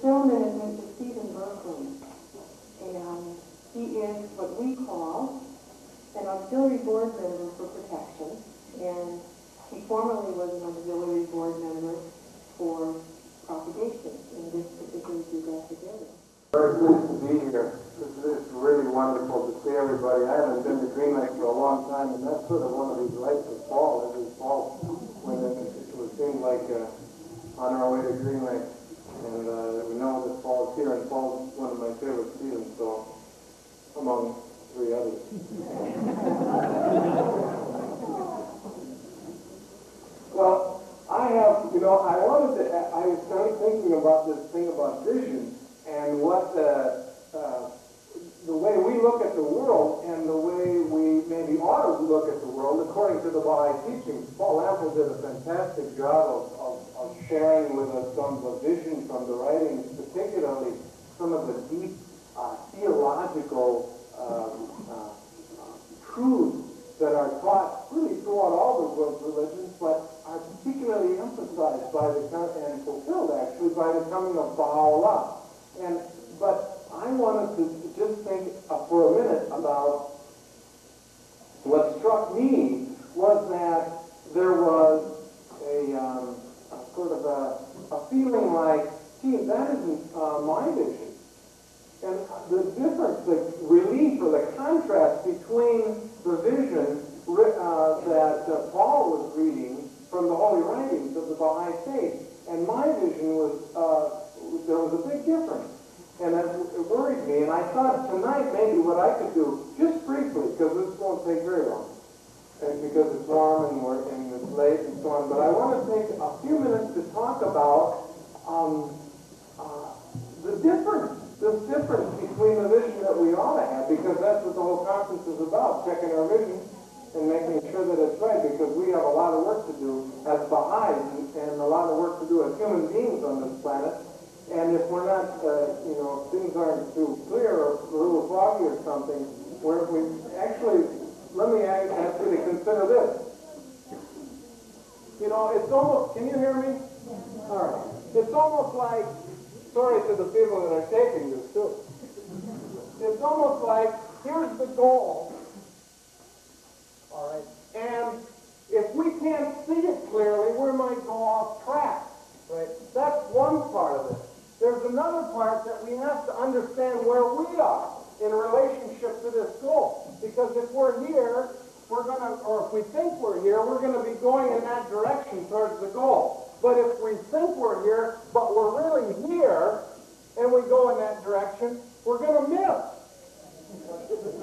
gentleman is Mr. Stephen Birkland, and he is what we call an auxiliary board member for protection, and he formerly was an auxiliary board member for propagation in this particular geographic area. Very pleased to be here. It's really wonderful to see everybody. I haven't been to Greenlake for a long time, and that's sort of one of these rites of fall, every fall, when it would seem like on our way to Greenlake. And we know that fall is here, and fall is one of my favorite seasons, so among 3 others. Well, I have, I started thinking about this thing about vision and what the way we look at the world and the way we maybe ought to look at the world according to the Baha'i teachings. Paul Apple did a fantastic job of sharing with us some of the vision from the writings, particularly some of the deep theological truths that are taught really throughout all the world's religions, but are particularly emphasized by and fulfilled actually by the coming of Baha'u'llah. But I wanted to just think for a minute about what struck me was that there was a sort of a feeling like, gee, that isn't my vision. And the difference, the relief or the contrast between the vision that Paul was reading from the holy writings of the Baha'i faith and my vision was, there was a big difference. And it worried me, and I thought tonight maybe what I could do, just briefly, because this won't take very long, and because it's warm and it's late and so on, but I want to take a few minutes to talk about this difference between the vision that we ought to have, because that's what the whole conference is about, checking our vision and making sure that it's right, because we have a lot of work to do as Baha'is and a lot of work to do as human beings on this planet. And if we're not, if things aren't too clear or a little foggy or something, let me ask you to consider this. It's almost, can you hear me? All right. It's almost like, sorry to the people that are taking this too. It's almost like, here's the goal. All right. And if we can't see it clearly, we might go off track. Right? That's one part of it. There's another part that we have to understand where we are in relationship to this goal. Because if we're here, or if we think we're here, we're going to be going in that direction towards the goal. But if we think we're here, but we're really here, and we go in that direction, we're going to miss.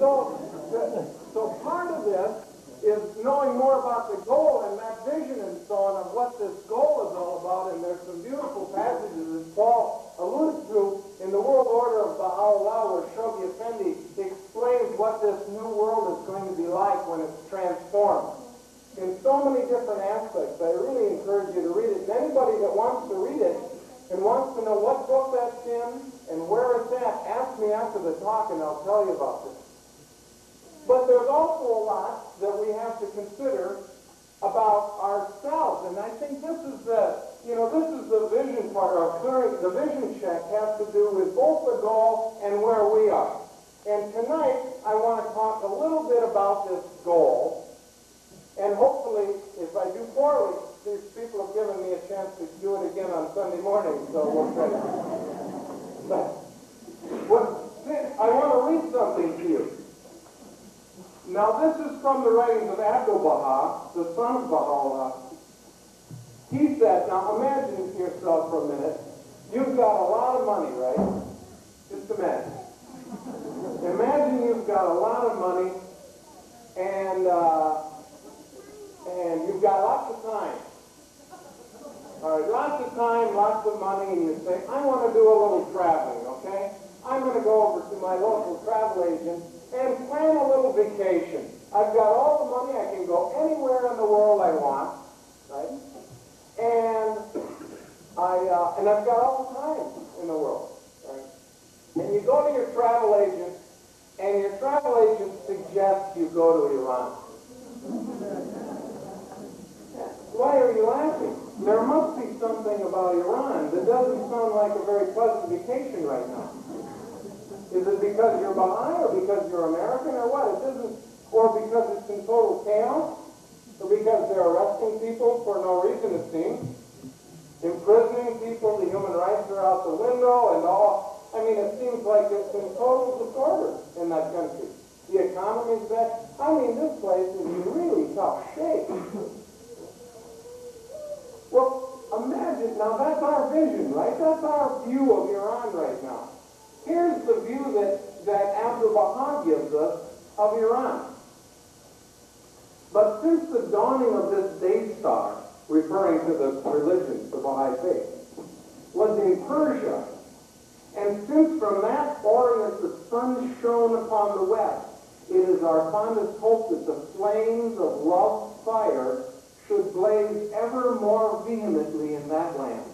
So part of this is knowing more about the goal and that vision and so on of what this goal is all about. And there's some beautiful passages that Paul alluded to in the World Order of Baha'u'llah, where Shoghi Effendi explains what this new world is going to be like when it's transformed. In so many different aspects, I really encourage you to read it. And anybody that wants to read it and wants to know what book that's in and where it's at, ask me after the talk and I'll tell you about this. But there's also a lot that we have to consider about ourselves. And I think this is the vision part, the vision check has to do with both the goal and where we are. And tonight, I want to talk a little bit about this goal. And hopefully, if I do poorly, these people have given me a chance to do it again on Sunday morning, so we'll try to. I want to read something to you. Now, this is from the writings of Abdu'l-Baha, the son of Baha'u'llah. He said, now imagine yourself for a minute, you've got a lot of money, right? Just imagine. Imagine you've got a lot of money, and you've got lots of time. All right, lots of time, lots of money, and you say, I want to do a little traveling, okay? I'm going to go over to my local travel agent and plan a little vacation. I've got all the money, I can go anywhere in the world I want, right? And I've got all the time in the world, right? And you go to your travel agent, and your travel agent suggests you go to Iran. Why are you laughing? There must be something about Iran that doesn't sound like a very pleasant vacation right now. Is it because you're Baha'i, or because you're American, or what? It doesn't, or because it's in total chaos, or because they're arresting people for no reason, it seems, imprisoning people, the human rights are out the window, and all. I mean, it seems like it's in total disorder in that country. The economy's bad. I mean, this place is in really tough shape. Well, imagine, now that's our vision, right? That's our view of Iran right now. Here's the view that Abdu'l-Baha gives us of Iran. But since the dawning of this day star, referring to the religion, the Baha'i faith, was in Persia, and since from that orient the sun shone upon the west, it is our fondest hope that the flames of love's fire should blaze ever more vehemently in that land,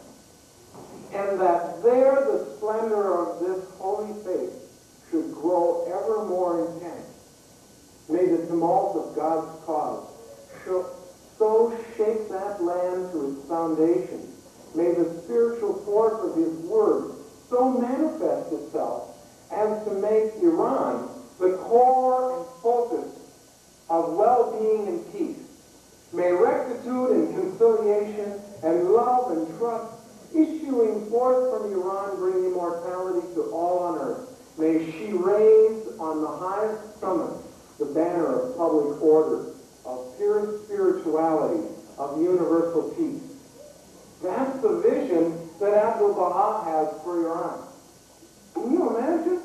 and that there the splendor of this holy faith should grow ever more intense. May the tumult of God's cause so shake that land to its foundation. May the spiritual force of his word so manifest itself as to make Iran the core and focus of well-being and peace. May rectitude and conciliation and love and trust issuing forth from Iran bring immortality to all on earth. May she raise on the highest summit the banner of public order, of pure spirituality, of universal peace. That's the vision that Abdu'l-Baha has for Iran. Can you imagine?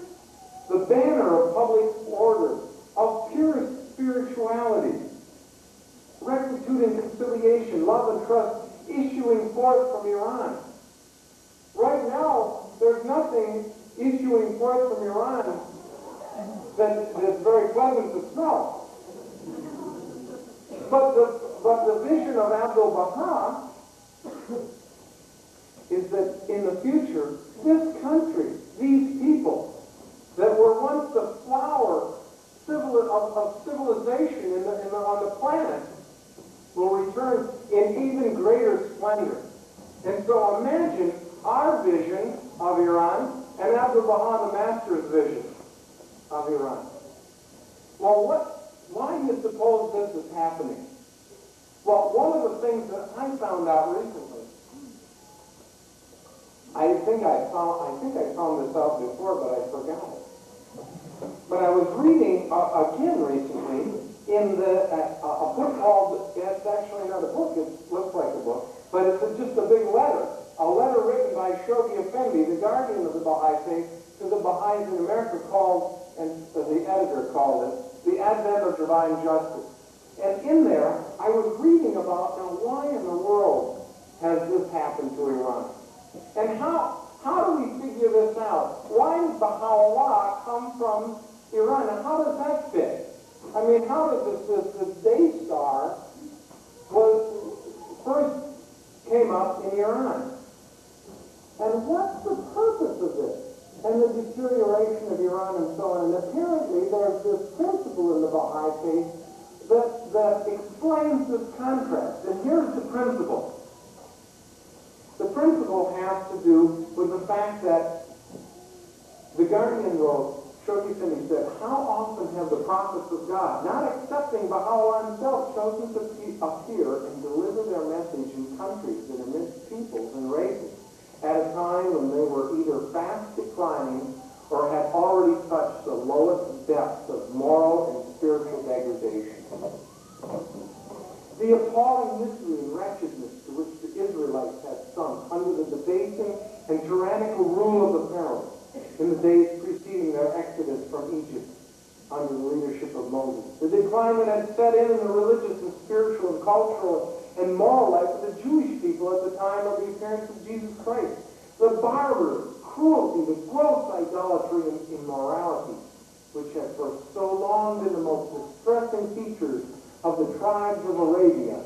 The banner of public order, of pure spirituality, rectitude and conciliation, love and trust issuing forth from Iran. Right now, there's nothing issuing forth from Iran that's very pleasant to smell. But the vision of Abdu'l-Baha is that in the future, this country, these people that were once the flower of civilization on the planet will return in even greater splendor. And so imagine our vision of Iran and Abdu'l-Baha the Master's vision of Iran. Well, why do you suppose this is happening? Well, one of the things that I found out recently, I think I found this out before, but I forgot it. But I was reading again recently in a book called, it's actually not a book, it looks like a book, but it's just a big letter. A letter written by Shoghi Effendi, the guardian of the Baha'i faith, to the Baha'is in America called, and the editor called it, The Advent of Divine Justice. And in there, I was reading about, now why in the world has this happened to Iran? And how do we figure this out? Why does Baha'u'llah come from Iran? And how does that fit? I mean, how does this day star first came up in Iran? And what's the purpose of this? And the deterioration of Iran and so on. And apparently there's this principle in the Baha'i faith that explains this contrast. And here's the principle. The principle has to do with the fact that the Guardian wrote, Shoghi Effendi said, how often have the prophets of God, not accepting Baha'u'llah himself, chosen to appear and deliver their message in countries and amidst peoples and races at a time when they were either fast declining or had already touched the lowest depths of moral and spiritual degradation. The appalling misery and wretchedness to which the Israelites had sunk under the debasing and tyrannical rule of the Pharaoh in the days preceding their exodus from Egypt under the leadership of Moses. The decline that had set in the religious and spiritual and cultural and moral life of the Jewish people at the time of the appearance of Jesus Christ. The barbarism, cruelty, the gross idolatry and immorality, which had for so long been the most distressing features of the tribes of Arabia,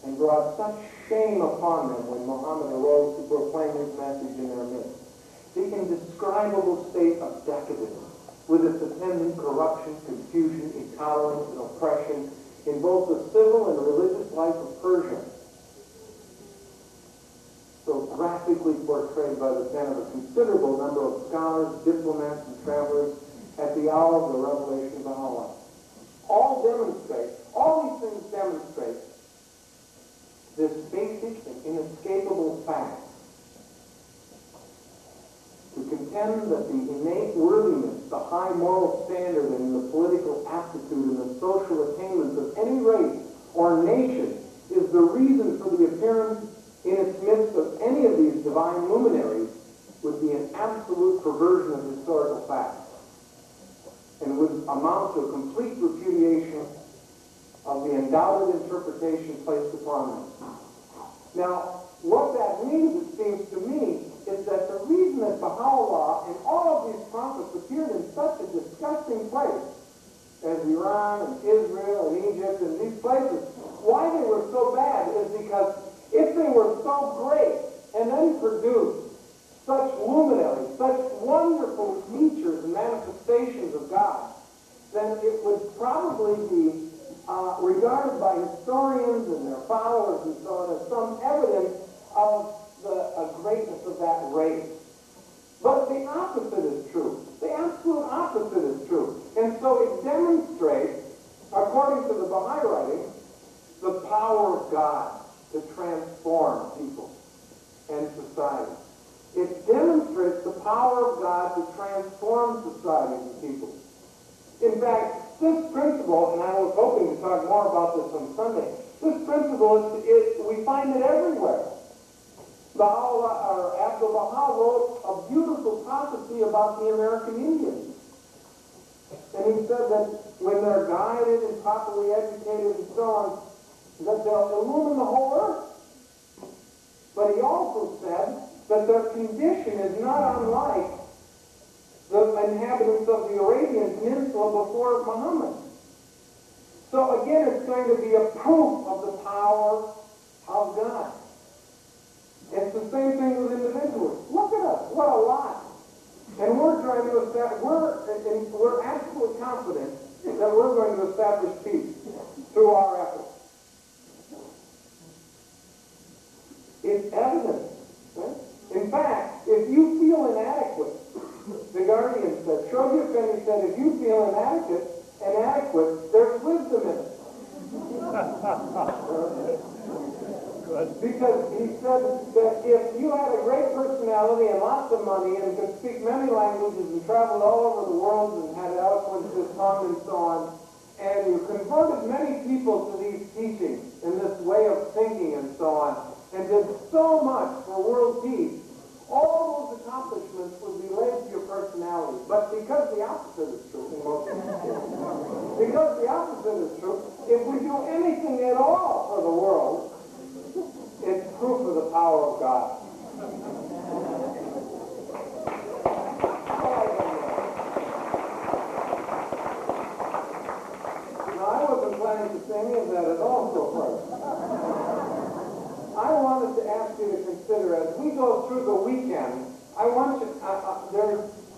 and brought such shame upon them when Muhammad arose to proclaim his message in their midst. The indescribable state of decadence, with its attendant corruption, confusion, intolerance, and oppression in both the civil and religious life of Persia. So graphically portrayed by the pen of a considerable number of scholars, diplomats, and travelers at the hour of the revelation of Baha'u'llah. All these things demonstrate this basic and inescapable fact. To contend that the innate worthiness, the high moral standard, and the political aptitude and the social attainments of any race or nation is the reason for the appearance in its midst of any of these divine luminaries would be an absolute perversion of historical facts and would amount to a complete repudiation of the undoubted interpretation placed upon them. Now, what that means, it seems to me, is that the reason that Baha'u'llah and all of these prophets appeared in such a disgusting place as Iran and Israel and Egypt and these places, why they were so bad is because if they were so great and then produced such luminaries, such wonderful features and manifestations of God, then it would probably be regarded by historians and their followers and so on as some evidence of the greatness of that race. But the opposite is true. The absolute opposite is true. And so it demonstrates, according to the Baha'i writings, the power of God to transform people and society. It demonstrates the power of God to transform societies and people. In fact, this principle, and I was hoping to talk more about this on Sunday, this principle we find it everywhere. Abdul-Baha wrote a beautiful prophecy about the American Indians. And he said that when they're guided and properly educated and so on, that they'll illumine the whole earth. But he also said that their condition is not unlike the inhabitants of the Arabian Peninsula before Muhammad. So again, it's going to be a proof of the power of God. It's the same thing with individuals. Look at us, what a lot. And we're trying to establish, we're absolutely confident that we're going to establish peace through our efforts. It's evident. Right? In fact, if you feel inadequate, the Guardian said, Shoji Effendi said, if you feel inadequate, there's wisdom in it. Because he said that if you had a great personality and lots of money and could speak many languages and traveled all over the world and had eloquence of tongue and so on, and you converted many people to these teachings and this way of thinking and so on, and did so much for world peace, all those accomplishments would be laid to your personality. But because the opposite is true, in most cases, because the opposite is true, if we do anything at all for the world, it's proof of the power of God. Now, I wasn't planning to say any of that at all so far. I wanted to ask you to consider, as we go through the weekend, I want you,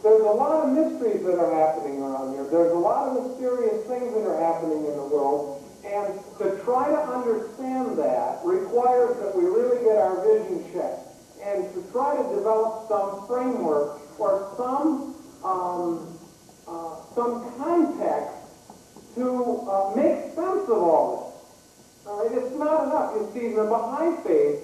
there's a lot of mysteries that are happening around here. There's a lot of mysterious things that are happening in the world. And to try to understand that requires that we really get our vision checked and to try to develop some framework or some context to make sense of all this. All right, it's not enough. You see, the Baha'i faith,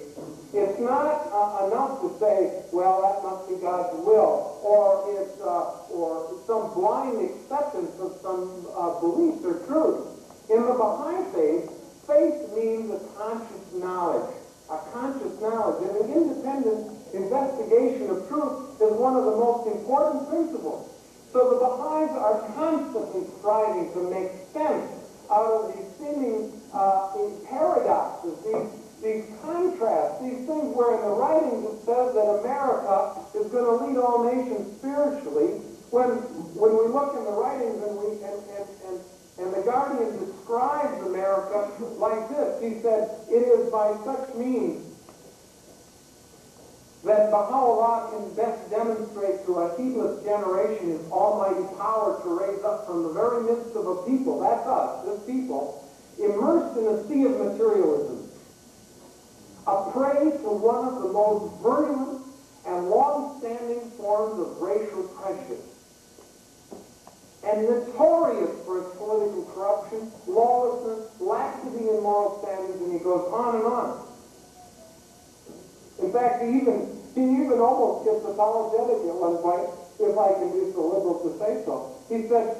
it's not enough to say, well, that must be God's will, or it's or some blind acceptance of some beliefs or truths. In the Baha'i faith, faith means a conscious knowledge. A conscious knowledge. And an independent investigation of truth is one of the most important principles. So the Baha'is are constantly striving to make sense out of these seeming paradoxes, these contrasts, these things where in the writings it says that America is going to lead all nations spiritually, when we look in the writings and the Guardian describes America like this. He said, it is by such means that Baha'u'llah can best demonstrate to a heedless generation his almighty power to raise up from the very midst of a people, that's us, this people, immersed in a sea of materialism, a prey to one of the most virulent and long-standing forms of racial prejudice, and notorious for its political corruption, lawlessness, laxity in moral standards, and he goes on and on. In fact, he even almost gets apologetic at one point, if I can be so liberal to say so. He said,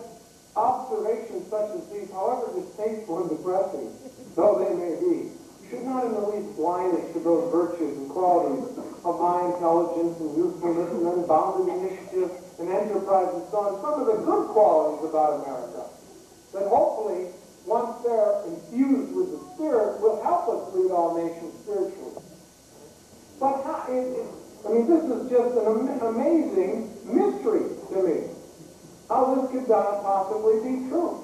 observations such as these, however distasteful and depressing though they may be, should not in the least blind us to those virtues and qualities of high intelligence and usefulness and unbounded initiative and enterprise and so on, some of the good qualities about America, that hopefully, once they're infused with the Spirit, will help us lead all nations spiritually. But how, this is just an amazing mystery to me, how this could possibly be true.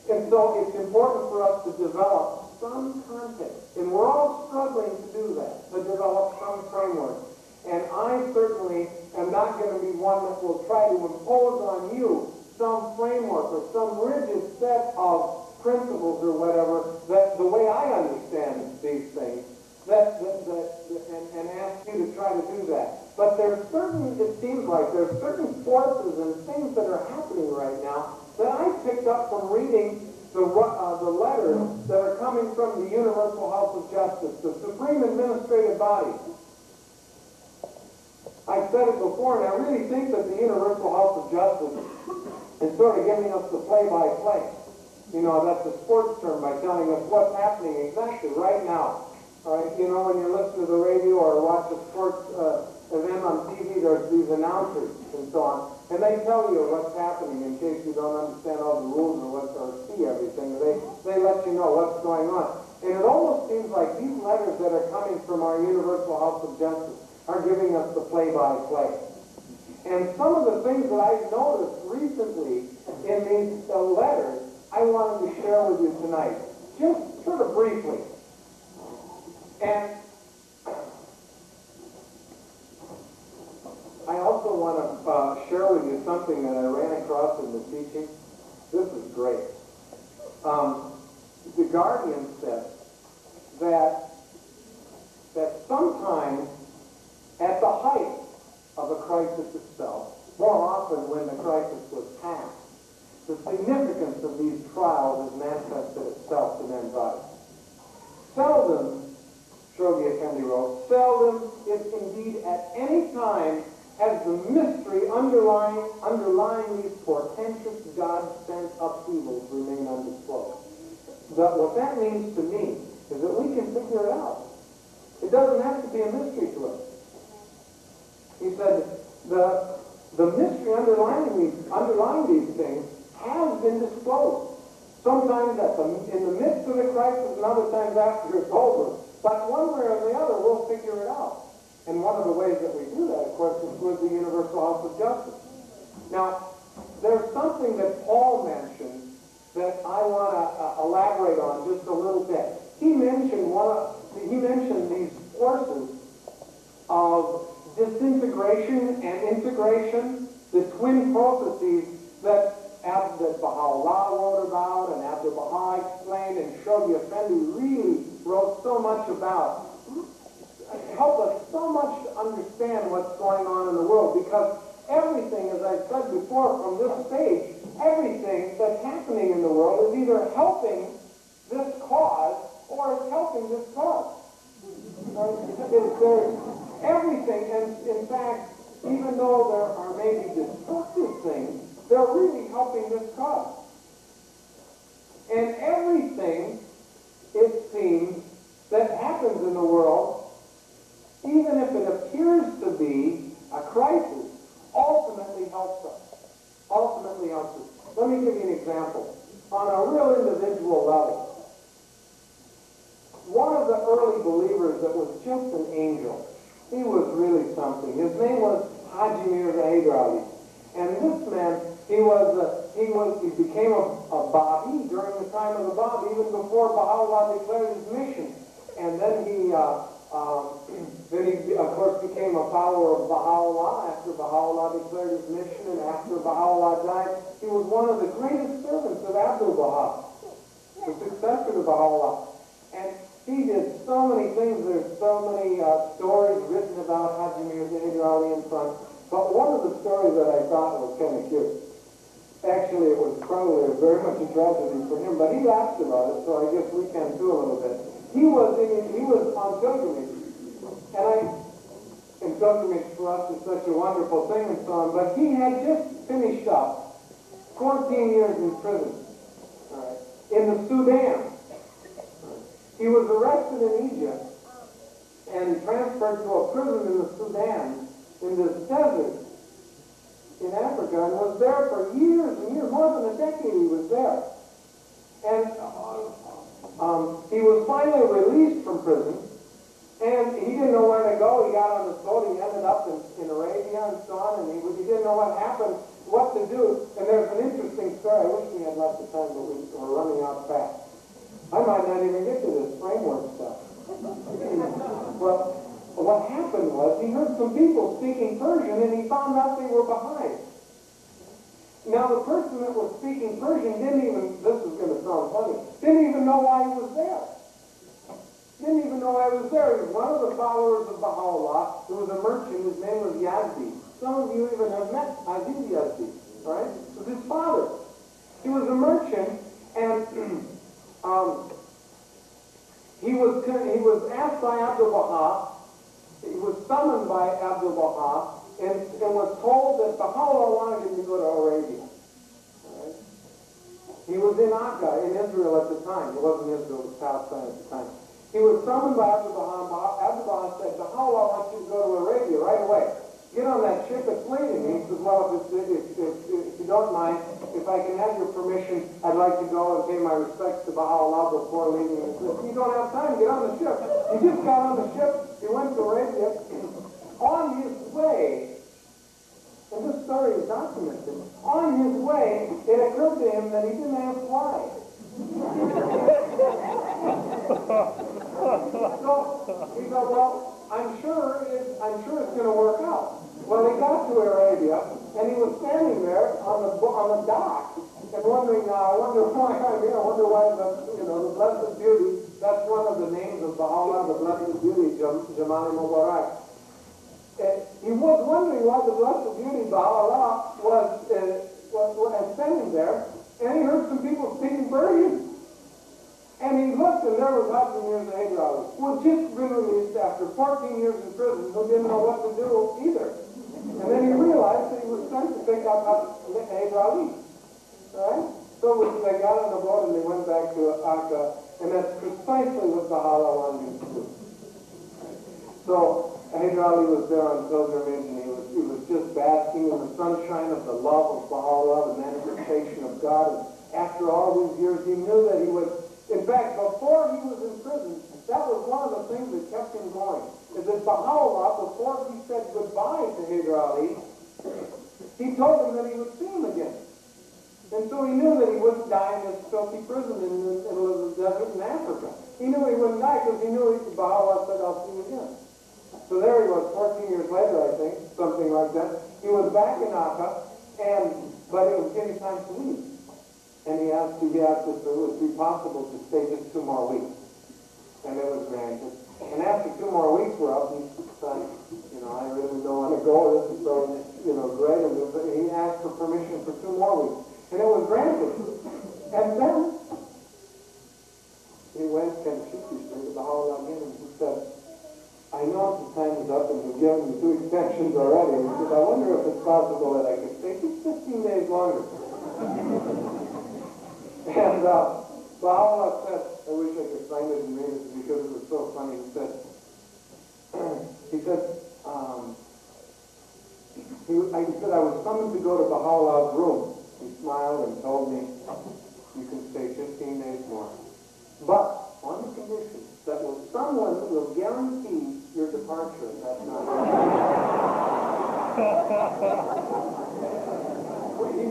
And so it's important for us to develop some context, and we're all struggling to do that, to develop some framework. And I certainly am not going to be one that will try to impose on you some framework or some rigid set of principles or whatever, that the way I understand these things, and ask you to try to do that. But there's certain, it seems like, there's certain forces and things that are happening right now that I picked up from reading the letters that are coming from the Universal House of Justice, the supreme administrative body. I've said it before, and I really think that the Universal House of Justice is sort of giving us the play-by-play. You know, that's a sports term, by telling us what's happening exactly right now. All right, you know, when you listen to the radio or watch a sports event on TV, there's these announcers and so on, and they tell you what's happening in case you don't understand all the rules or see everything. They let you know what's going on. And it almost seems like these letters that are coming from our Universal House of Justice are giving us the play-by-play. And some of the things that I've noticed recently in these letters, I wanted to share with you tonight, just sort of briefly. And I also want to share with you something that I ran across in the teaching. This is great. The Guardian said that sometimes at the height of a crisis itself, more often when the crisis was past, the significance of these trials has manifested itself to men's eyes. Seldom, Shoghi Effendi wrote, seldom, if indeed at any time, has the mystery underlying these portentous God-sent upheavals remain undisclosed. But what that means to me is that we can figure it out. It doesn't have to be a mystery to us. He said the mystery underlying these things has been disclosed. Sometimes in the midst of the crisis, and other times after it's over. But one way or the other, we'll figure it out. And one of the ways that we do that, of course, is with the Universal House of Justice. Now, there's something that Paul mentioned that I want to elaborate on just a little bit. He mentioned these forces of disintegration and integration, the twin processes that Baha'u'llah wrote about, and Abdul Baha'i explained, and Shoghi Effendi really wrote so much about. Help us so much to understand what's going on in the world, because everything, as I said before from this stage, everything that's happening in the world is either helping this cause or it's helping this cause. There's everything, and in fact, even though there are maybe destructive things, they're really helping this cause. And everything, it seems, that happens in the world, even if it appears to be a crisis, ultimately helps us. Ultimately helps us. Let me give you an example. On a real individual level, one of the early believers that was just an angel, he was really something. His name was Haji Mirza Hyder. And this man, he became a Baha'i during the time of the Bab, even before Baha'u'llah declared his mission. And then he, of course, became a follower of Baha'u'llah after Baha'u'llah declared his mission, and after Baha'u'llah died, he was one of the greatest servants of Abdul Baha, the successor to Baha'u'llah. And he did so many things. There's so many stories written about Haji Mirza Hyder Ali and son. But one of the stories that I thought was kind of cute, actually it was probably very much a tragedy for him, but he laughed about it, so I guess we can too a little bit. He was on pilgrimage, and pilgrimage for us is such a wonderful thing and so on, but he had just finished up 14 years in prison, all right, in the Sudan. He was arrested in Egypt and transferred to a prison in the Sudan, in this desert in Africa, and was there for years and years, more than a decade he was there. And he was finally released from prison, and he didn't know where to go. He got on his boat, he ended up in Arabia and so on, and he didn't know what happened, what to do. And there's an interesting story. I wish we had lots of time, but we're running out fast. I might not even get to this framework stuff. Well, what happened was he heard some people speaking Persian, and he found out they were Baha'i. Now, the person that was speaking Persian didn't even, this is going to sound funny, didn't even know why he was there. Didn't even know why he was there. He was one of the followers of Baha'u'llah. There was a merchant, his name was Yazdi. Some of you even have met Aziz Yazdi, right? It was his father. He was a merchant, and he was asked by Abdul Baha, he was summoned by Abdul Baha, and was told that Baha'u'llah wanted him to go to Arabia. Right? He was in Akka, in Israel at the time. It wasn't Israel, it was Palestine at the time. He was summoned by Abdul Baha, and Abdul Baha said, Baha'u'llah wants you to go to Arabia right away. Get on that ship, it's leaving. He says, well, if you don't mind, if I can have your permission, I'd like to go and pay my respects to Baha'u'llah before leaving. He says, you don't have time, get on the ship. He just got on the ship, he went to Arabia. On his way, and this story is documented, on his way, it occurred to him that he didn't ask why. So he thought, well, I'm sure it's going to work out. Well, he got to Arabia, and he was standing there on the dock, and wondering, I wonder why the Blessed Beauty, that's one of the names of Baha'u'llah, the Blessed Beauty, Jamal Mubarak. He was wondering why the Blessed Beauty, Baha'u'llah, was standing there, and he heard some people speaking Persian. And he looked, and there was Haji Mirza Hyder Ali, who had just been released after 14 years in prison, who didn't know what to do either. And then he realized that he was trying to pick up Haji Hyder Ali. Right? So they got on the boat and they went back to Akka, and that's precisely what Baha'u'llah wanted to do. So Hyder Ali was there on pilgrimage, and he was just basking in the sunshine of the love of Baha'u'llah, the manifestation of God. And after all these years, he knew that he was. In fact, before he was in prison, that was one of the things that kept him going. Is that Baha'u'llah, before he said goodbye to Hyder Ali, he told him that he would see him again. And so he knew that he wouldn't die in this filthy prison in the middle of the desert in Africa. He knew he wouldn't die because he knew Baha'u'llah said, I'll see you again. So there he was, 14 years later, I think, something like that. He was back in Akka, but it was getting time to leave. And he asked if it would be possible to stay just 2 more weeks. And it was granted. And after 2 more weeks were up, he said, I really don't want to go. This is so, great. And he asked for permission for 2 more weeks. And it was granted. And then he went kind of sheepishly to Baha'u'llah again, and he said, I know the time is up, and you've given me 2 extensions already. And he said, I wonder if it's possible that I could stay just 15 days longer. And Baha'u'llah said, I wish I could find it and read it because it was so funny. He said, I was summoned to go to Baha'u'llah's room. He smiled and told me, you can stay 15 days more. But on the condition that someone will guarantee your departure at that time.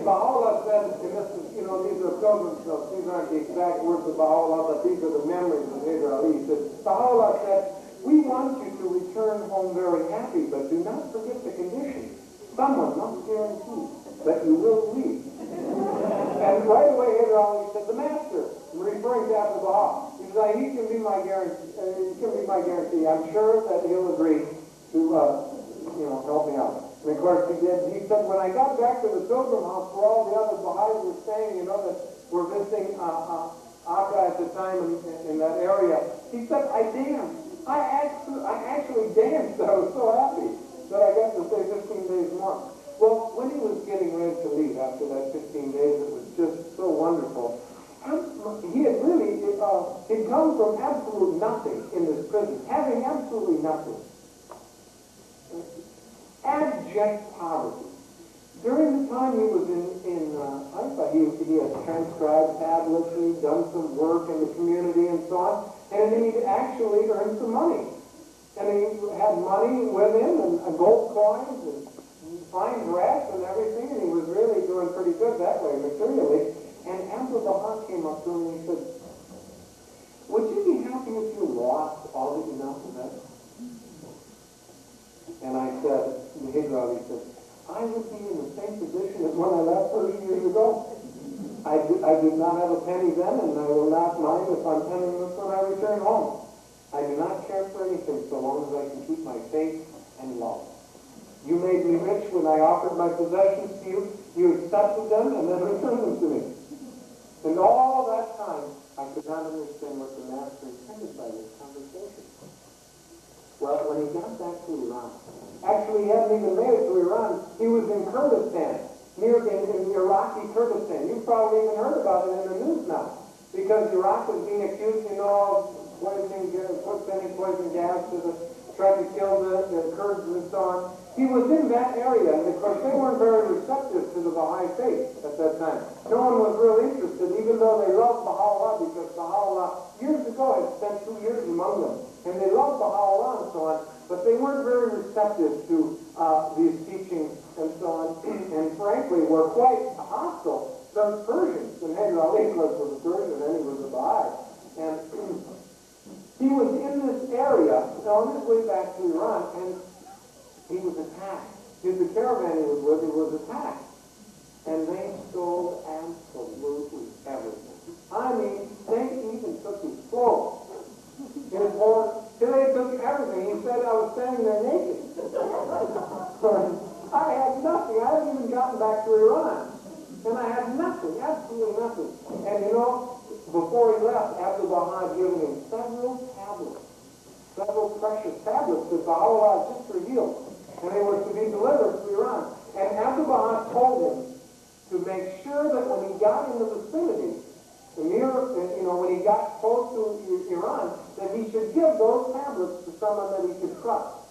Baha'u'llah said, and this is, these are pilgrims notes, these aren't the exact words of Baha'u'llah, but these are the memories of Hyder Ali. He said, Baha'u'llah said, we want you to return home very happy, but do not forget the condition. Someone must guarantee that you will leave. And right away, Hyder Ali said, the master, referring to Abdul Baha, he said, he can be my my guarantee. It can be my guarantee. I'm sure that he'll agree to, help me out. And of course he did. He said, when I got back to the Pilgrim House where all the other Baha'is were staying, that were visiting Akka at the time in that area, he said, I danced. I actually danced. I was so happy that I got to stay 15 days more. Well, when he was getting ready to leave after that 15 days, it was just so wonderful. He had really, he'd come from absolute nothing in this prison, having absolutely nothing. Abject poverty. During the time he was in Haifa, he had transcribed tablets, and he'd done some work in the community and so on, and he'd actually earned some money. And he had money with him, and gold coins, and fine dress, and everything, and he was really doing pretty good that way, materially. And Abdul Baha came up to him and he said, would you be happy if you lost all that you now possess? And I said, he said, I would be in the same position as when I left 30 years ago. I did not have a penny then, and I will not mind if I'm penniless when I return home. I do not care for anything so long as I can keep my faith and love. You made me rich when I offered my possessions to you. You accepted them and then returned them to me. And all that time, I could not understand what the master intended by this conversation. Well, when he got back to Iran, actually he hadn't even made it to Iran. He was in Kurdistan, in Iraqi Kurdistan. You've probably even heard about it in the news now, because Iraq was being accused, of sending poison gas to try to kill the Kurds and so on. He was in that area, and of course they weren't very receptive to the Baha'i faith at that time. No one was real interested, even though they loved Baha'u'llah, because Baha'u'llah years ago had spent 2 years among them, and they loved Baha'u'llah and so on, but they weren't very receptive to these teachings and so on, and frankly were quite hostile to Persians. And Hyder Ali was a Persian and he was a Baha'i. And he was in this area, on his way back to Iran, and he was attacked. The caravan he was with, he was attacked. And they stole absolutely everything. I mean, they even took his clothes. His horse, they took everything. He said I was standing there naked. I had nothing. I hadn't even gotten back to Iran. And I had nothing, absolutely nothing. And before he left, Abdul Baha had given him several precious tablets that Baha'u'llah had just revealed. And they were to be delivered to Iran. And Abdul Baha told him to make sure that when he got in the vicinity, when he got close to Iran, that he should give those tablets to someone that he could trust.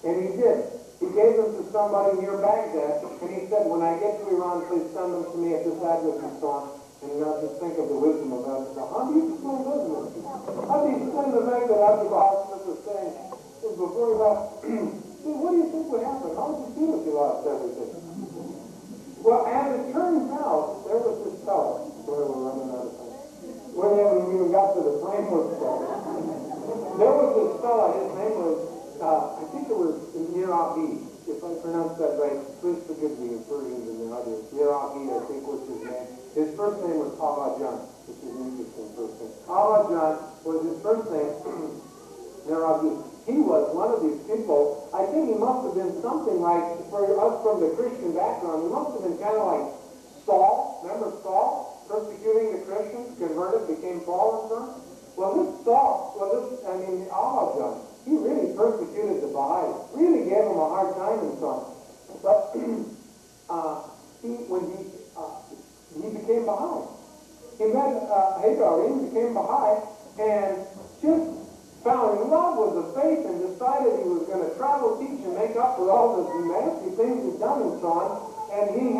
And he did. He gave them to somebody near Baghdad, and he said, when I get to Iran, please send them to me at this address and so on. And just think of the wisdom of Abdul Baha. How do you explain wisdom? How do you explain the fact that Abdul Baha was saying, before he left, what do you think would happen? How would you feel if you lost everything? Well, as it turns out, there was this fellow, where we're running out of time. We haven't even got to the framework stuff. There was this fellow, his name was, I think it was Nirabi, if I pronounce that right. Please forgive me, Persians in the audience. Nirabi, I think was his name. His first name was Jan, which is an interesting first name. Jan was his first name, Nirabi. He was one of these people, I think he must have been something like, for us from the Christian background, he must have been kind of like Saul. Remember Saul? Persecuting the Christians, converted, became Paul and so on? Well, this Saul, Jan, he really persecuted the Baha'is, really gave them a hard time and so on. But he became Baha'i. He met Hyder Ali, became Baha'i, and just fell in love with the faith and decided he was going to travel, teach, and make up for all the nasty things he'd done and so on. And he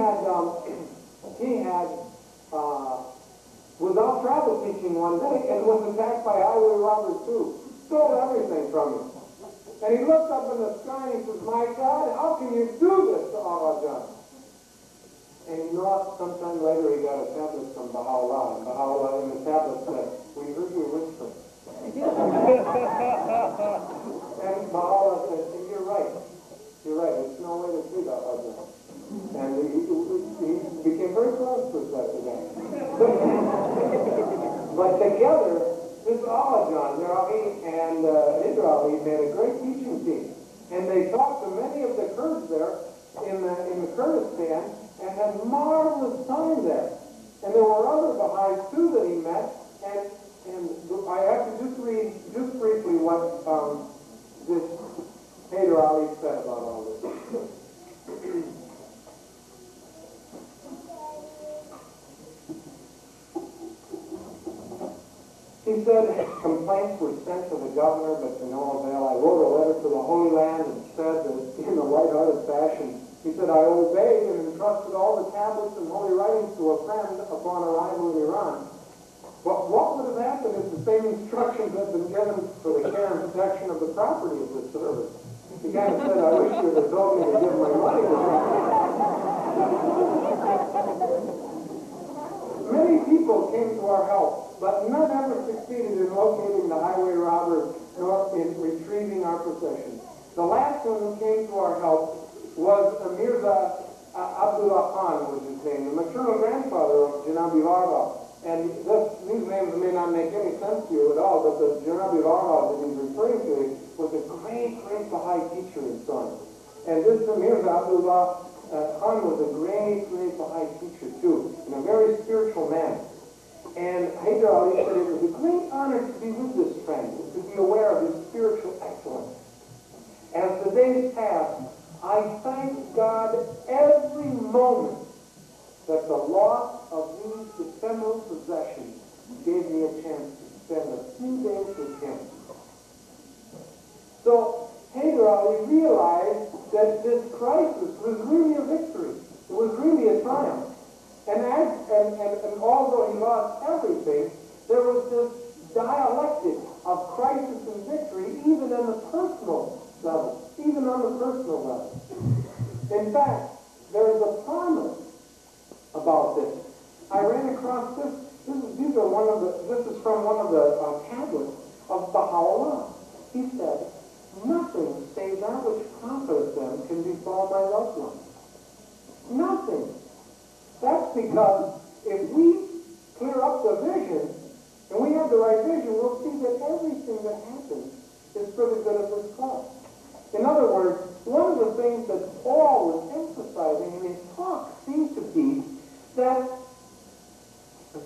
was out travel teaching one day and was attacked by highway robbers too. Stole everything from him. And he looked up in the sky and he says, my God, how can you do this to Jan? And you know what? Sometime later he got a tablet from Baha'u'llah. And Baha'u'llah in the tablet said, we heard you whispering. And Baha'u'llah said, you're right. You're right. There's no way to treat Jan. And he became very close with that today. But together, teaching. And they talked to many of the Kurds there in the Kurdistan and had marvelous time there. And there were other Baha'is too that he met. And I have to just read just briefly what this Haider Ali said about all this. He said, complaints were sent to the governor, but to no avail. I wrote a letter to the Holy Land and said that in a light-hearted fashion, he said, I obeyed and entrusted all the tablets and holy writings to a friend upon arrival in Iran. But what would have happened if the same instructions had been given for the care and protection of the property of the service? He kind of said, I wish you would have told me to give my money to him. Many people came to our help, but none ever succeeded in locating the highway robbers nor in retrieving our possessions. The last one who came to our help was Mirza Abdullah Khan, was his name, the maternal grandfather of Janabi Varva. And these names may not make any sense to you at all, but the Janabi Varva that he's referring to was a great, great Baha'i teacher and son. And this Mirza Abdullah Khan was a great, great Baha'i teacher too, and a very spiritual man. And Haider Ali said it was a great honor to be with this friend, to be aware of his spiritual excellence. As the days passed, I thank God every moment that the loss of these ephemeral possessions gave me a chance to spend a few days with him. So Haider Ali realized that this crisis was really a victory. It was really a triumph. And although he lost everything, there was this dialectic of crisis and victory even on the personal level. Even on the personal level. In fact, there is a promise about this. I ran across this. This is from one of the tablets of Baha'u'llah. He said, nothing save that which profiteth them can befall my loved ones. Nothing. That's because if we clear up the vision, and we have the right vision, we'll see that everything that happens is for the good of this cause. In other words, one of the things that Paul was emphasizing in his talk seemed to be that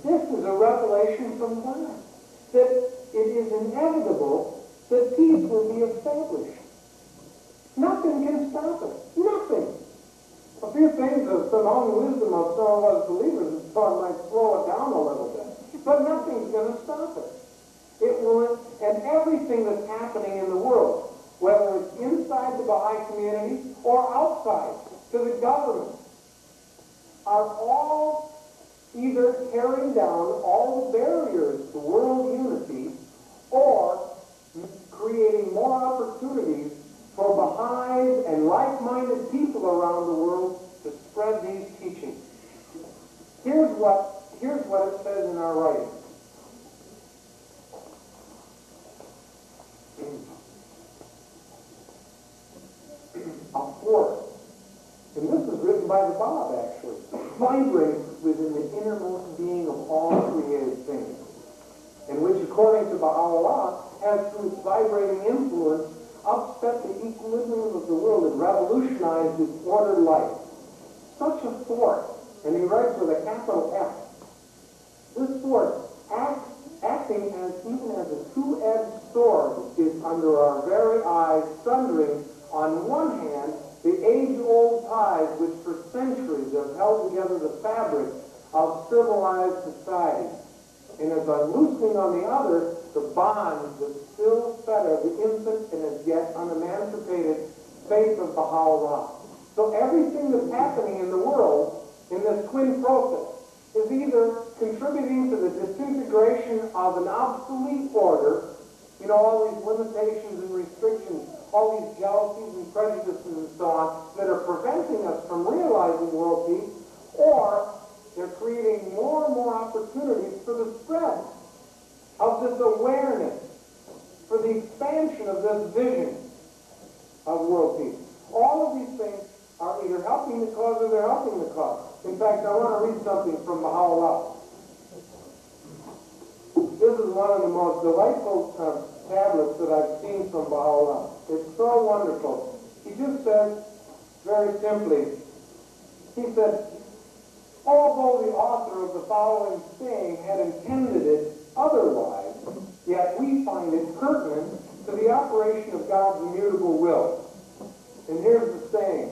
this is a revelation from God, that it is inevitable that peace will be established. Nothing can stop it. Nothing. A few things of some own wisdom of some of us believers and thought might slow it down a little bit. But nothing's going to stop it. It will, and everything that's happening in the world, whether it's inside the Baha'i community or outside to the government, are all either tearing down all the barriers to world unity or creating more opportunities for Baha'is and like-minded people around the world to spread these teachings. Here's what it says in our writing. A force, and this is written by the Bab actually, vibrates within the innermost being of all created things, and which according to Baha'u'llah has through its vibrating influence upset the equilibrium of the world and revolutionized its ordered life. Such a force, and he writes with a capital F, this force acting even as a two-edged sword is under our very eyes, sundering on one hand the age-old ties which for centuries have held together the fabric of civilized society, and is unloosening on the other the bonds that still fetter the infant and as yet unemancipated faith of Baha'u'llah. So everything that's happening in the world in this twin process is either contributing to the disintegration of an obsolete order, all these limitations and restrictions, all these jealousies and prejudices and so on that are preventing us from realizing world peace, or they're creating more and more opportunities for the spread of this awareness, for the expansion of this vision of world peace. All of these things are either helping the cause or they're helping the cause. In fact, I want to read something from Baha'u'llah. This is one of the most delightful tablets that I've seen from Baha'u'llah. It's so wonderful. He just says, very simply, he said, although the author of the following saying had intended it otherwise, yet we find it pertinent to the operation of God's immutable will. And here's the saying,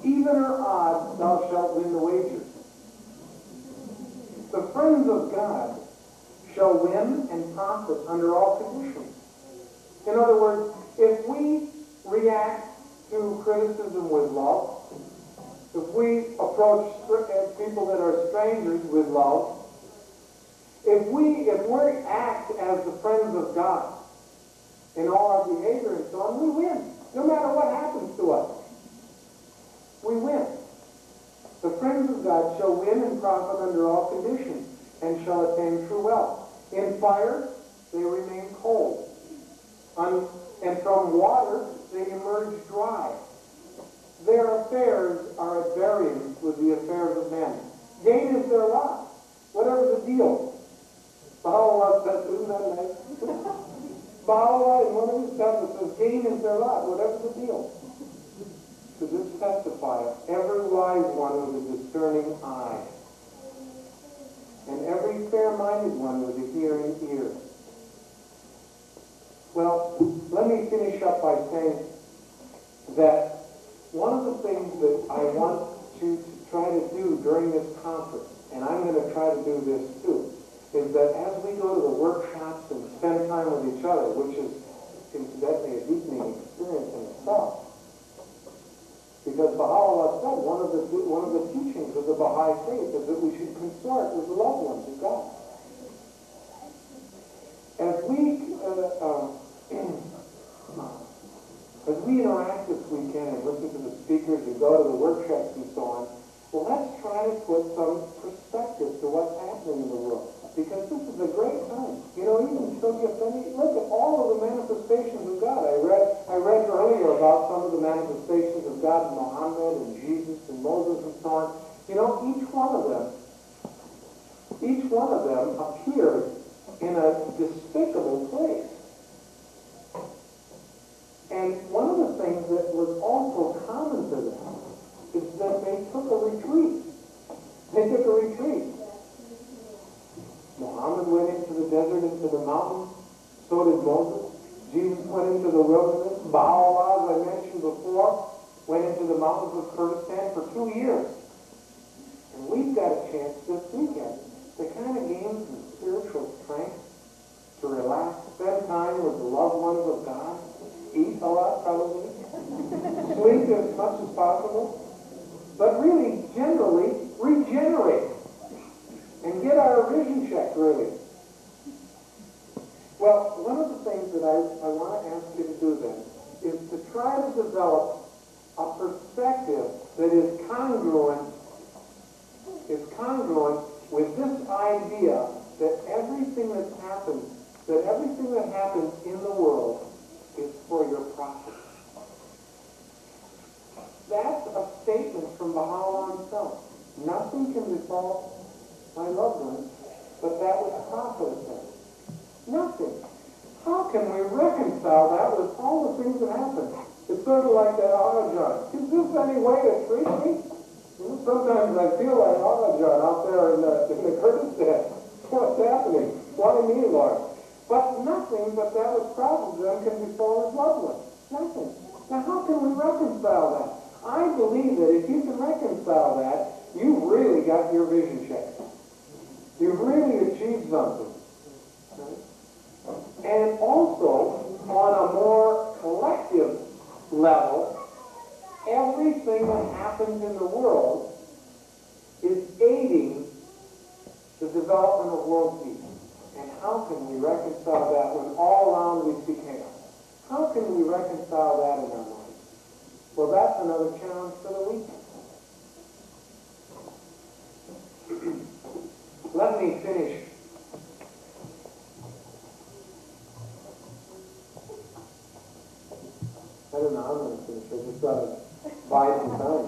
even or odd, thou shalt win the wager. The friends of God shall win and profit under all conditions. In other words, if we react to criticism with love, if we approach people that are strangers with love, if we act as the friends of God in all our behavior and so on, we win. No matter what happens to us, we win. The friends of God shall win and profit under all conditions and shall attain true wealth. In fire, they remain cold. And from water, they emerge dry. Their affairs are at variance with the affairs of men. Gain is their lot, whatever the deal. Baha'u'llah says, isn't that nice? Baha'u'llah in one of his tablets says, gain is their lot, whatever the deal. To this testifieth every wise one with a discerning eye, and every fair-minded one with a hearing ear. Well, let me finish up by saying that one of the things that I want to try to do during this conference, and I'm going to try to do this too, is that as we go to the workshops and spend time with each other, which is incidentally a deepening experience in itself, because Baha'u'llah said one of the teachings of the Baha'i faith is that we should consort with the loved ones of God. As we interact this weekend and listen to the speakers and go to the workshops and so on, well, let's try to put some perspective to what's happening in the world. Because this is a great time. You know, even so, look at all of the manifestations of God. I read earlier about some of the manifestations of God, Muhammad and Jesus and Moses and so on. You know, each one of them appeared in a despicable place. And one of the things that was also common to them is that they took a retreat. Muhammad went into the desert, into the mountains. So did Moses. Jesus went into the wilderness. Baha'u'llah, as I mentioned before, went into the mountains of Kurdistan for 2 years. And we've got a chance this weekend to kind of gain some spiritual strength, to relax, spend time with the loved ones of God, eat a lot probably, sleep as much as possible, but really, generally, regenerate and get our vision checked, really. Well, one of the things that I want to ask you to do then is to try to develop a perspective that is congruent with this idea that everything that happens in the world is for your profit. That's a statement from Baha'u'llah himself. Nothing can befall my loved ones, but that which profiteth them. Nothing. How can we reconcile that with all the things that happen? It's sort of like that Arajan. Is this any way to treat me? You know, sometimes I feel like Arajan out there in the Kurdistan. What's happening? Why me, Lord? But nothing but that which profits them can befall his loved ones. Nothing. Now how can we reconcile that? I believe that if you can reconcile that, you've really got your vision checked. You've really achieved something. Right? And also, on a more collective level, everything that happens in the world is aiding the development of world peace. And how can we reconcile that when all around we see chaos? How can we reconcile that in our minds? Well, that's another challenge for the weekend. Let me finish. I don't know how I'm going to finish. I just got to buy some time.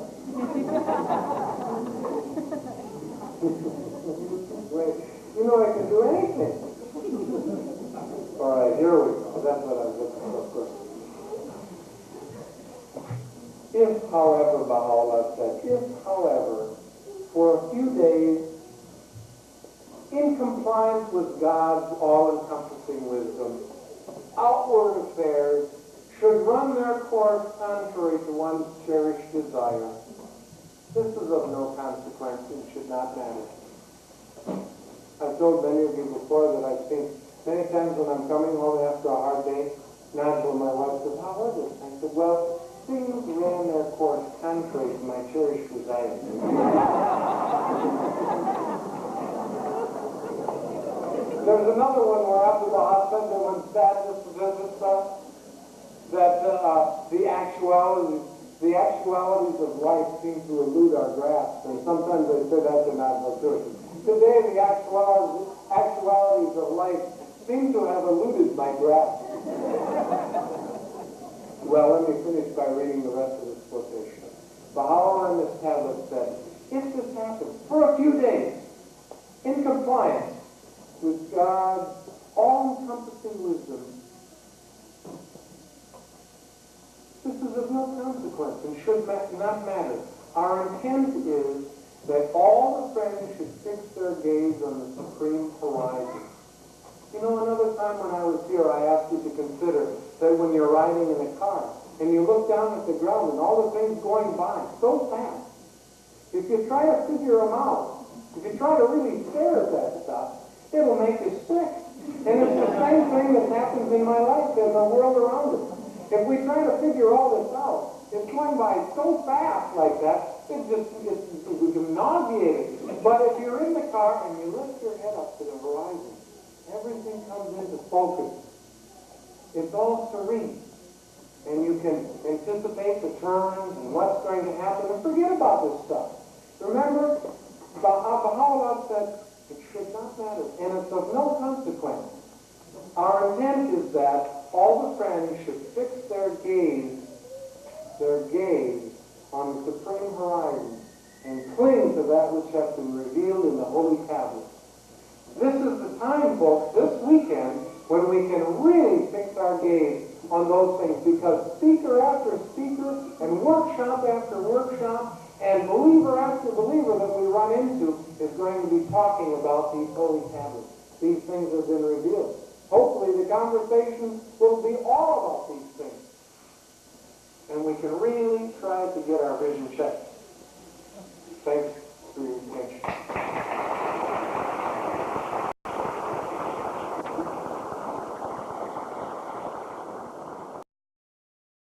Wait, you know I can do anything. All right, here we go. That's what I was looking for. If, however, Baha'u'llah said, if, however, for a few days, in compliance with God's all-encompassing wisdom, outward affairs should run their course contrary to one's cherished desire, this is of no consequence and should not matter. I've told many of you before that I've seen many times when I'm coming home after a hard day, Nigel, my wife, says, how was it? I said, well, things ran their course contrary to my cherished desire. There's another one where after the hospital, when sadness visits us, that the actualities of life seem to elude our grasp, and sometimes I say that to Nigel too. Today, the actualities of life seem to have eluded my grasp. Well, let me finish by reading the rest of this quotation. Baha'u'llah in this tablet said, if this happens for a few days, in compliance with God's all-encompassing wisdom, this is of no consequence and should not matter. Our intent is that all the friends should fix their gaze on the supreme horizon. You know, another time when I was here, I asked you to consider that when you're riding in a car and you look down at the ground and all the things going by so fast, if you try to figure them out, if you try to really stare at that stuff, it'll make you sick. And it's the same thing that happens in my life and the world around us. If we try to figure all this out, it's going by so fast like that, we can nauseate it. But if you're in the car and you lift your head up to the horizon, everything comes into focus. It's all serene. And you can anticipate the turns and what's going to happen and forget about this stuff. Remember, Baha'u'llah said, it should not matter, and it's of no consequence. Our intent is that all the friends should fix their gaze on the supreme horizon and cling to that which has been revealed in the holy tablets. This is the time, folks, this weekend, when we can really fix our gaze on those things, because speaker after speaker and workshop after workshop and believer after believer that we run into is going to be talking about these holy tablets. These things have been revealed. Hopefully the conversation will be all about these things. And we can really try to get our vision checked.